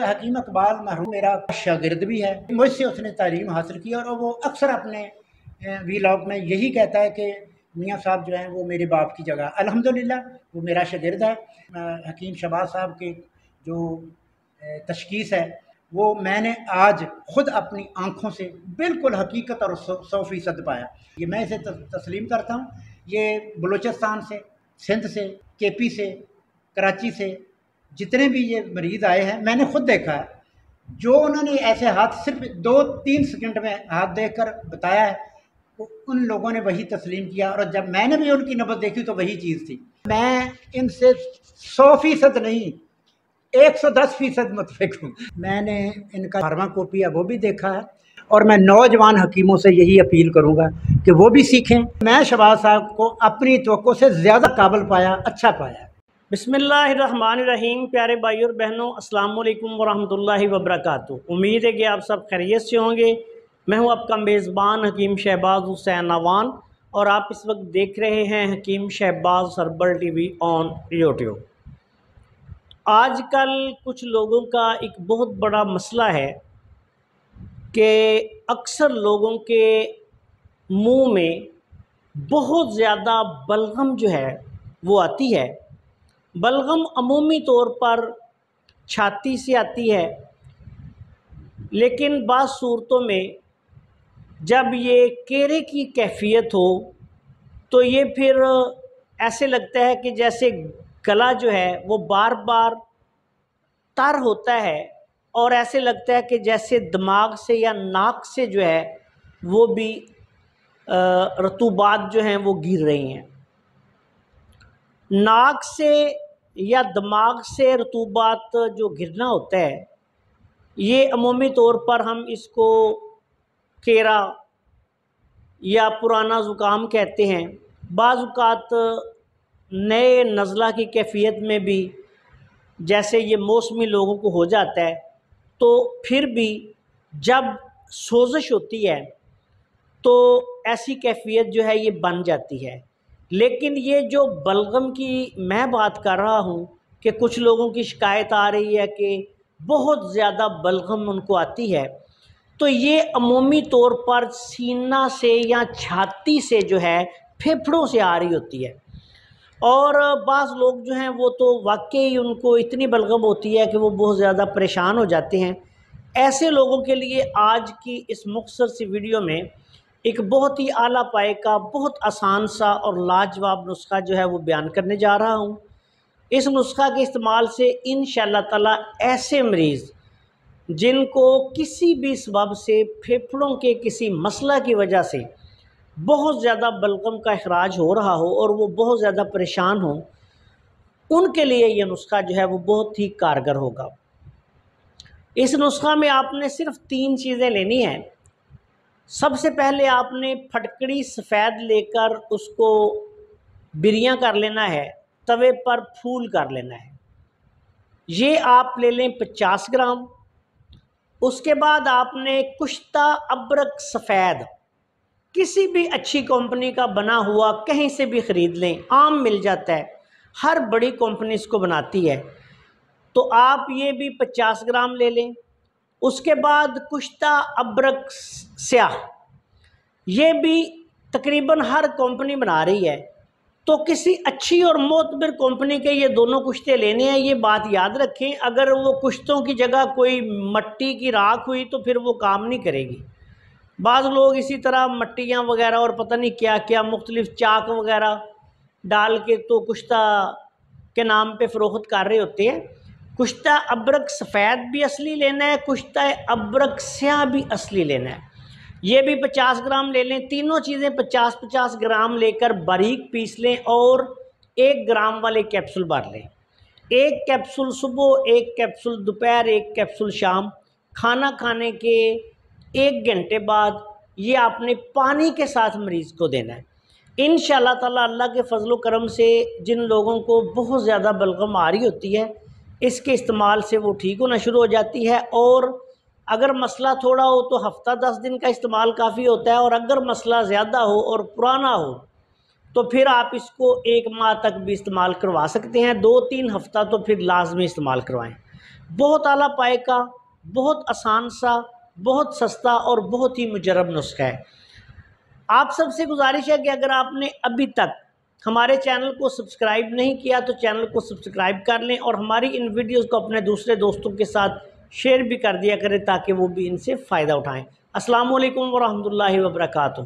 حکیم اقبال مرحوم میرا شاگرد بھی ہے، مجھ سے اس نے تعلیم حاصل کی اور وہ اکثر اپنے ویلاگ میں یہی کہتا ہے کہ میاں صاحب جو ہیں وہ میرے باپ کی جگہ، الحمدللہ وہ میرا شاگرد ہے۔ حکیم شہباز صاحب کے جو تشخیص ہے وہ میں نے آج خود اپنی آنکھوں سے بالکل حقیقت اور 100% پایا۔ یہ میں اسے تسلیم کرتا ہوں۔ یہ بلوچستان سے، سندھ سے، کے پی سے، کراچی سے جتنے بھی یہ مریض آئے ہیں میں نے خود دیکھا ہے، جو انہوں نے ایسے ہاتھ صرف 2-3 سیکنڈ میں ہاتھ دیکھ کر بتایا ہے، ان لوگوں نے وہی تسلیم کیا، اور جب میں نے بھی ان کی نبض دیکھی تو وہی چیز تھی۔ میں ان سے 100% نہیں 110% متفق ہوں۔ میں نے ان کا فارما کاپی ہے وہ بھی دیکھا ہے، اور میں نوجوان حکیموں سے یہی اپیل کروں گا کہ وہ بھی سیکھیں۔ میں شہباز صاحب کو اپنی توقع سے زیادہ قابل پایا، اچھا پایا۔ بسم اللہ الرحمن الرحیم۔ پیارے بھائی اور بہنوں، السلام علیکم ورحمۃ اللہ وبرکاتہ۔ امید ہے کہ آپ سب خیریت سے ہوں گے۔ میں ہوں آپ کا میزبان حکیم شہباز حسین نوان، اور آپ اس وقت دیکھ رہے ہیں Hakeem Shahbaz herbal T V on YouTube. آج کل کچھ لوگوں کا ایک بہت بڑا مسئلہ ہے کہ اکثر لوگوں کے منہ میں بہت زیادہ بلغم جو ہے وہ آتی ہے۔ بلغم عمومی طور پر چھاتی سے آتی ہے، لیکن بعض صورتوں میں جب یہ کیرے کی کیفیت ہو تو یہ پھر ایسے لگتا ہے کہ جیسے گلا جو ہے وہ بار بار تر ہوتا ہے، اور ایسے لگتا ہے کہ جیسے دماغ سے یا ناک سے جو ہے وہ بھی رطوبات جو ہیں وہ گر رہی ہیں۔ ناک سے یا دماغ سے رطوبات جو گرنا ہوتا ہے، یہ عمومی طور پر ہم اس کو کیرا یا پرانا زکام کہتے ہیں۔ بعض اوقات نئے نزلہ کی کیفیت میں بھی جیسے یہ موسمی لوگوں کو ہو جاتا ہے، تو پھر بھی جب سوزش ہوتی ہے تو ایسی کیفیت جو ہے یہ بن جاتی ہے۔ لیکن یہ جو بلغم کی میں بات کر رہا ہوں کہ کچھ لوگوں کی شکایت آ رہی ہے کہ بہت زیادہ بلغم ان کو آتی ہے، تو یہ عمومی طور پر سینہ سے یا چھاتی سے جو ہے پھیپھڑوں سے آ رہی ہوتی ہے۔ اور بعض لوگ جو ہیں وہ تو واقعی ان کو اتنی بلغم ہوتی ہے کہ وہ بہت زیادہ پریشان ہو جاتے ہیں۔ ایسے لوگوں کے لیے آج کی اس مختصر سی ویڈیو میں ایک بہت ہی اعلیٰ پائے کا بہت آسان سا اور لاجواب نسخہ جو ہے وہ بیان کرنے جا رہا ہوں۔ اس نسخہ کے استعمال سے انشاءاللہ تعالی ایسے مریض جن کو کسی بھی سبب سے پھیپھڑوں کے کسی مسئلہ کی وجہ سے بہت زیادہ بلغم کا اخراج ہو رہا ہو اور وہ بہت زیادہ پریشان ہوں، ان کے لیے یہ نسخہ جو ہے وہ بہت ہی کارگر ہوگا۔ اس نسخہ میں آپ نے صرف 3 چیزیں لینی ہیں۔ سب سے پہلے آپ نے پھٹکڑی سفید لے کر اس کو بریاں کر لینا ہے، توے پر پھول کر لینا ہے۔ یہ آپ لے لیں 50 گرام۔ اس کے بعد آپ نے کشتہ ابرک سفید کسی بھی اچھی کمپنی کا بنا ہوا کہیں سے بھی خرید لیں، عام مل جاتا ہے، ہر بڑی کمپنی اس کو بناتی ہے، تو آپ یہ بھی 50 گرام لے لیں۔ اس کے بعد کشتہ ابرک سیاہ، یہ بھی تقریباً ہر کمپنی بنا رہی ہے، تو کسی اچھی اور معتبر کمپنی کے یہ دونوں کشتے لینے ہیں۔ یہ بات یاد رکھیں، اگر وہ کشتوں کی جگہ کوئی مٹی کی راکھ ہوئی تو پھر وہ کام نہیں کرے گی۔ بعض لوگ اسی طرح مٹیاں وغیرہ اور پتہ نہیں کیا کیا مختلف چاک وغیرہ ڈال کے تو کشتہ کے نام پہ فروخت کر رہے ہوتے ہیں۔ کشتہ ابرک سفید بھی اصلی لینا ہے، کشتہ ابرک سیاہ بھی اصلی لینا ہے۔ یہ بھی 50 گرام لے لیں۔ تینوں چیزیں 50-50 گرام لے کر باریک پیس لیں اور 1 گرام والے کیپسول بھر لیں۔ 1 کیپسول صبح، 1 کیپسول دوپہر، 1 کیپسول شام۔ کھانا کھانے کے 1 گھنٹے بعد یہ آپ نے پانی کے ساتھ مریض کو دینا ہے۔ انشاءاللہ تعالی اللہ کے فضل و کرم سے جن لوگوں کو بہت زیادہ بلغم آ رہی ہوتی ہے، اس کے استعمال سے وہ ٹھیک ہونا شروع ہو جاتی ہے، اور اگر مسئلہ تھوڑا ہو تو ہفتہ 10 دن کا استعمال کافی ہوتا ہے، اور اگر مسئلہ زیادہ ہو اور پرانا ہو تو پھر آپ اس کو 1 ماہ تک بھی استعمال کروا سکتے ہیں۔ 2-3 ہفتہ تو پھر لازمی استعمال کروائیں۔ بہت اعلیٰ پائے کا، بہت آسان سا، بہت سستا اور بہت ہی مجرب نسخہ ہے۔ آپ سب سے گزارش ہے کہ اگر آپ نے ابھی تک ہمارے چینل کو سبسکرائب نہیں کیا تو چینل کو سبسکرائب کر لیں، اور ہماری ان ویڈیوز کو اپنے دوسرے دوستوں کے ساتھ شیئر بھی کر دیا کریں تاکہ وہ بھی ان سے فائدہ اٹھائیں۔ السلام علیکم ورحمۃ اللہ وبرکاتہ۔